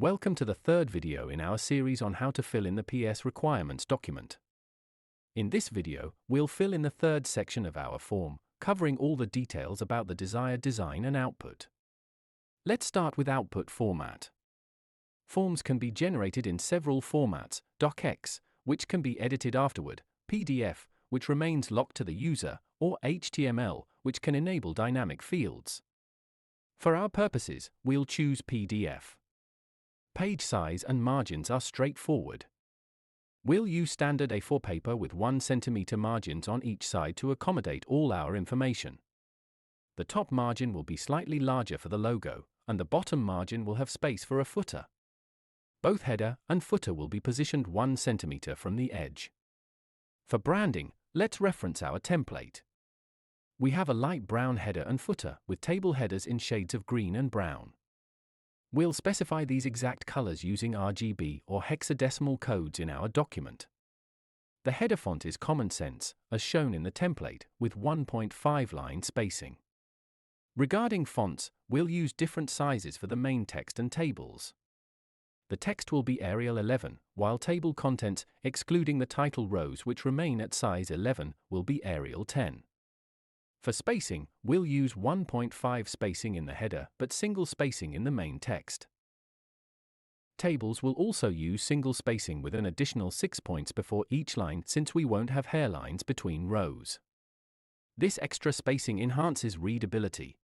Welcome to the third video in our series on how to fill in the PS requirements document. In this video, we'll fill in the third section of our form, covering all the details about the desired design and output. Let's start with output format. Forms can be generated in several formats: docx, which can be edited afterward, PDF, which remains locked to the user, or HTML, which can enable dynamic fields. For our purposes, we'll choose PDF. Page size and margins are straightforward. We'll use standard A4 paper with 1 cm margins on each side to accommodate all our information. The top margin will be slightly larger for the logo, and the bottom margin will have space for a footer. Both header and footer will be positioned 1 cm from the edge. For branding, let's reference our template. We have a light brown header and footer with table headers in shades of green and brown. We'll specify these exact colors using RGB or hexadecimal codes in our document. The header font is Common Sense, as shown in the template, with 1.5 line spacing. Regarding fonts, we'll use different sizes for the main text and tables. The text will be Arial 11, while table contents, excluding the title rows which remain at size 11, will be Arial 10. For spacing, we'll use 1.5 spacing in the header but single spacing in the main text. Tables will also use single spacing with an additional 6 points before each line since we won't have hairlines between rows. This extra spacing enhances readability.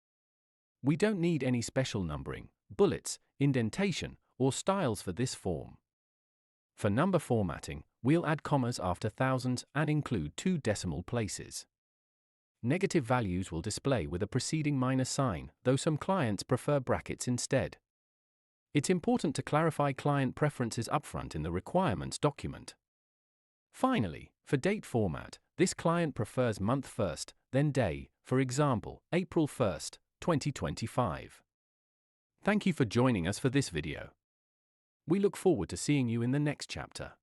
We don't need any special numbering, bullets, indentation, or styles for this form. For number formatting, we'll add commas after thousands and include 2 decimal places. Negative values will display with a preceding minus sign, though some clients prefer brackets instead. It's important to clarify client preferences upfront in the requirements document. Finally, for date format, this client prefers month first, then day, for example, April 1st, 2025. Thank you for joining us for this video. We look forward to seeing you in the next chapter.